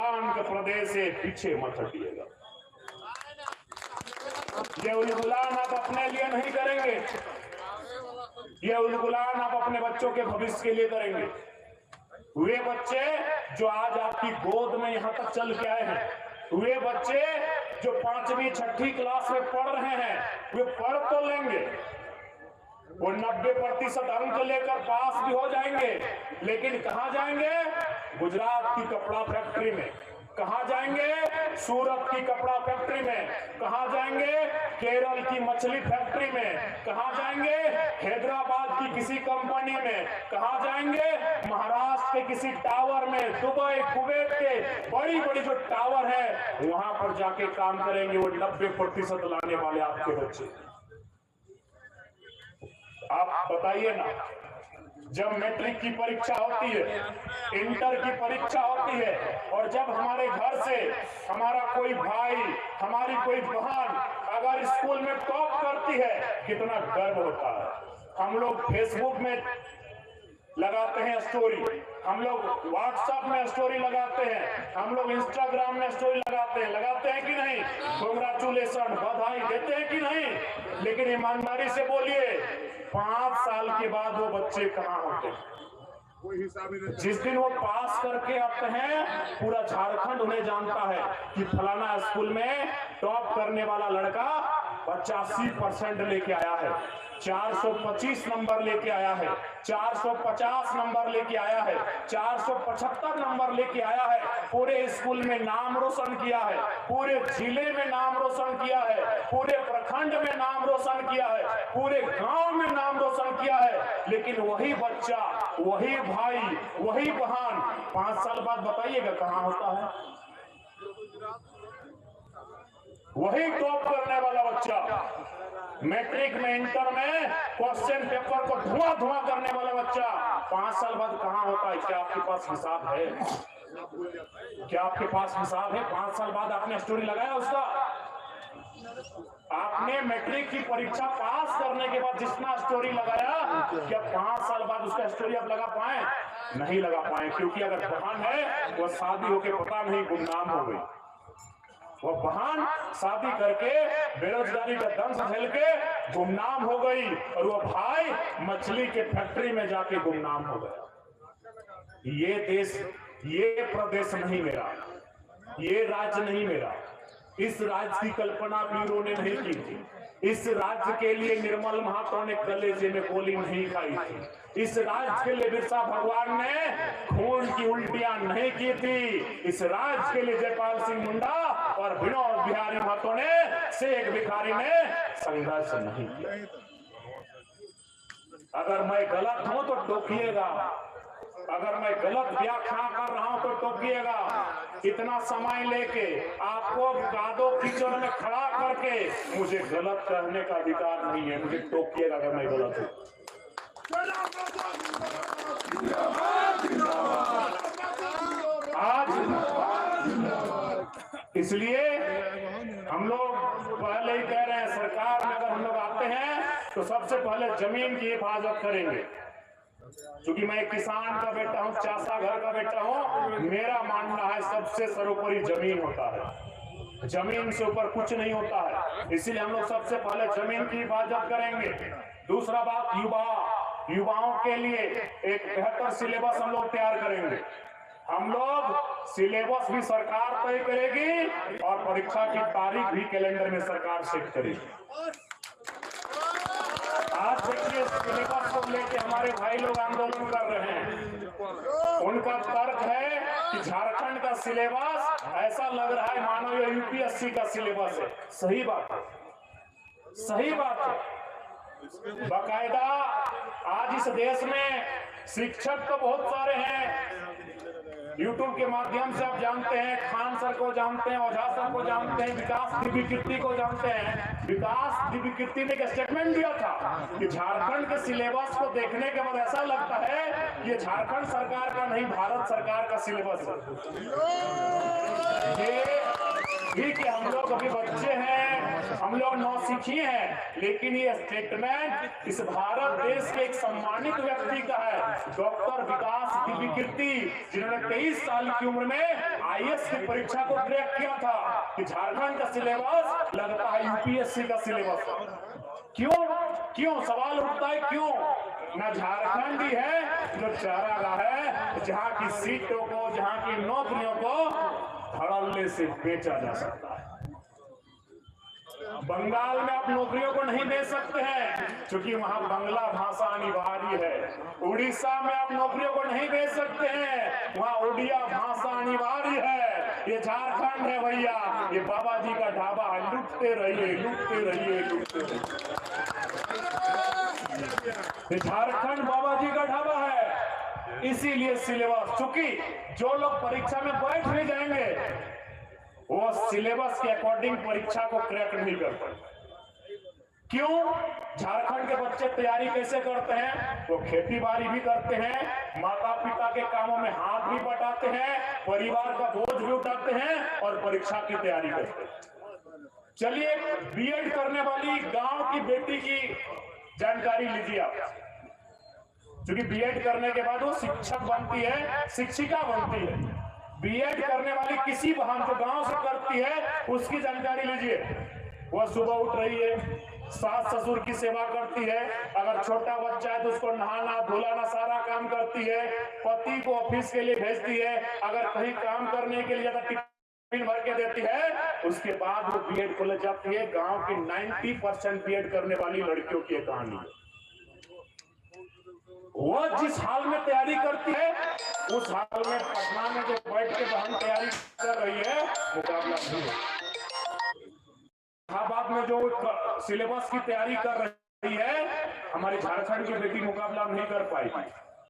के प्रदेश से पीछे मत हटिएगा। ये उलगुलान आप अपने लिए नहीं करेंगे, ये उलगुलान आप अपने बच्चों के भविष्य के लिए करेंगे। वे बच्चे जो आज आपकी गोद में यहां तक चल के आए हैं, वे बच्चे जो 5वीं 6ठी क्लास में पढ़ रहे हैं, वे पढ़ तो लेंगे, वो 90% अंक लेकर पास भी हो जाएंगे, लेकिन कहां जाएंगे? गुजरात की कपड़ा फैक्ट्री में, कहां जाएंगे? सूरत की कपड़ा फैक्ट्री में, कहां जाएंगे? केरल की मछली फैक्ट्री में, कहां जाएंगे? हैदराबाद की किसी कंपनी में, कहां जाएंगे? महाराष्ट्र के किसी टावर में, दुबई कुवैत के बड़ी बड़ी जो टावर है वहां पर जाके काम करेंगे। वो 90% लाने वाले आपके बच्चे। आप बताइए ना, जब मैट्रिक की परीक्षा होती है, इंटर की परीक्षा होती है, और जब हमारे घर से हमारा कोई भाई, हमारी कोई बहन अगर स्कूल में टॉप करती है, कितना गर्व होता है। हम लोग फेसबुक में लगाते हैं स्टोरी, हम लोग व्हाट्सएप में स्टोरी लगाते हैं, हम लोग इंस्टाग्राम में स्टोरी लगाते हैं कि नहीं? कांग्रेचुलेशन, बधाई देते हैं कि नहीं? लेकिन ईमानदारी से बोलिए, 5 साल के बाद वो बच्चे कहां होते हैं? जिस दिन वो पास करके आते हैं, पूरा झारखंड उन्हें जानता है कि फलाना स्कूल में टॉप करने वाला लड़का 85% लेके आया है, 425 नंबर लेके आया है, 450 नंबर लेके आया है, 475 नंबर लेके आया है, पूरे स्कूल में नाम रोशन किया है, पूरे जिले में नाम रोशन किया है, पूरे प्रखंड में नाम रोशन किया है, पूरे गांव में नाम रोशन किया है। लेकिन वही बच्चा, वही भाई, वही बहन 5 साल बाद बताइएगा कहां होता है? वही टॉप करने वाला बच्चा, मैट्रिक में, इंटर में क्वेश्चन पेपर को धुआं करने वाला बच्चा 5 साल बाद कहां होता है? क्या आपके पास हिसाब है? क्या आपके पास हिसाब है? 5 साल बाद आपने स्टोरी लगाया उसका? आपने मैट्रिक की परीक्षा पास करने के बाद जितना स्टोरी लगाया, क्या 5 साल बाद उसका स्टोरी आप लगा पाए? नहीं लगा पाए, क्योंकि अगर बहन है वो शादी होके पता नहीं गुमनाम हो गई, वो बहन शादी करके बेरोजगारी का दंश झेल के गुमनाम हो गई, और वो भाई मछली के फैक्ट्री में जाके गुमनाम हो गया। ये देश, ये प्रदेश नहीं मेरा, ये राज्य नहीं मेरा। इस राज्य की कल्पना वीरों ने नहीं की थी, इस राज्य के लिए निर्मल महातो ने कलेजे में गोली नहीं खाई थी, इस राज्य के लिए बिरसा भगवान ने खून की उल्टियां नहीं की थी, इस राज्य के लिए जयपाल सिंह मुंडा और विनोद बिहारी महतो ने, शेख भिखारी ने संघर्ष नहीं किया। अगर मैं गलत हूं तो टोकिएगा, अगर मैं गलत व्याख्या कर रहा हूं तो टोकिएगा। इतना समय लेके आपको कादो कीचड़ में खड़ा करके मुझे गलत कहने का अधिकार नहीं है, मुझे टोकिएगा अगर मैं गलत हूं। आज इसलिए हम लोग पहले ही कह रहे हैं, सरकार में अगर हम लोग आते हैं तो सबसे पहले जमीन की हिफाजत करेंगे। क्योंकि मैं किसान का बेटा हूं, चासा घर का बेटा हूं, मेरा मानना है सबसे सर्वोपरि जमीन होता है, जमीन से ऊपर कुछ नहीं होता है। इसीलिए हम लोग सबसे पहले जमीन की हिफाजत करेंगे। दूसरा बात, युवाओं के लिए एक बेहतर सिलेबस हम लोग तैयार करेंगे। हम लोग सिलेबस भी सरकार तय करेगी और परीक्षा की तारीख भी कैलेंडर में सरकार सेट करेगी। आज देखिए, सिलेबस को लेकर हमारे भाई लोग आंदोलन कर रहे हैं। उनका तर्क है कि झारखंड का सिलेबस ऐसा लग रहा है मानो ये यूपीएससी का सिलेबस है। सही बात है, सही बात है। बाकायदा आज इस देश में शिक्षक तो बहुत सारे हैं, यूट्यूब के माध्यम से आप जानते हैं, खान सर को जानते हैं, ओझा सर को जानते हैं, विकास दिव्य कीर्ति को जानते हैं। विकास दिव्य कीर्ति ने एक स्टेटमेंट दिया था कि झारखंड के सिलेबस को देखने के बाद ऐसा लगता है कि ये झारखंड सरकार का नहीं, भारत सरकार का सिलेबस है। ये कि हम लोग अभी बच्चे हैं, हम लोग नौसिखिए हैं, लेकिन ये स्टेटमेंट इस भारत देश के एक सम्मानित व्यक्ति का है, डॉक्टर विकास विकृति, जिन्होंने 23 साल की उम्र में आईएएस की परीक्षा को क्रैक किया था कि झारखंड का सिलेबस लगता है यूपीएससी का सिलेबस। क्यों सवाल उठता है, क्यों? ना झारखंड ही है जो चारागाह है, जहां की सीटों को, जहां की नौकरियों को धड़ल्ले से बेचा जा सकता है। बंगाल में आप नौकरियों को नहीं दे सकते हैं क्योंकि वहां बांग्ला भाषा अनिवार्य है। उड़ीसा में आप नौकरियों को नहीं दे सकते हैं, वहां उड़िया भाषा अनिवार्य है। ये झारखंड है भैया, ये बाबा जी का ढाबा है, लुटते रहिए लुटते रहिए लुटते रहिए। ये झारखंड बाबा जी का ढाबा है। इसीलिए सिलेबस, चूंकि जो लोग परीक्षा में बैठ भी जाएंगे वो सिलेबस के अकॉर्डिंग परीक्षा को क्रैक नहीं कर पाते। क्यों? झारखंड के बच्चे तैयारी कैसे करते हैं? वो खेती बाड़ी भी करते हैं, माता पिता के कामों में हाथ भी बटाते हैं, परिवार का बोझ भी उठाते हैं और परीक्षा की तैयारी करते हैं। चलिए, बीएड करने वाली गांव की बेटी की जानकारी लीजिए आप। क्योंकि बीएड करने के बाद वो शिक्षक बनती है, शिक्षिका बनती है। बीएड करने वाली किसी बहन जो गांव से करती है उसकी जानकारी लीजिए। वह सुबह उठ रही है, सास ससुर की सेवा करती है, अगर छोटा बच्चा है तो उसको नहाना धुलाना सारा काम करती है, पति को ऑफिस के लिए भेजती है, अगर कहीं काम करने के लिए टिफिन भर के देती है, उसके बाद वो बीएड कॉलेज जाती है। गांव की 90% बीएड करने वाली लड़कियों की कहानी है। वो जिस हाल में तैयारी करती है उस हाल में पटना में जो बैठ के बहन तैयारी कर रही है मुकाबला नहीं है। इलाहाबाद में जो सिलेबस की तैयारी कर रही है हमारी झारखंड की बेटी मुकाबला नहीं कर पाई।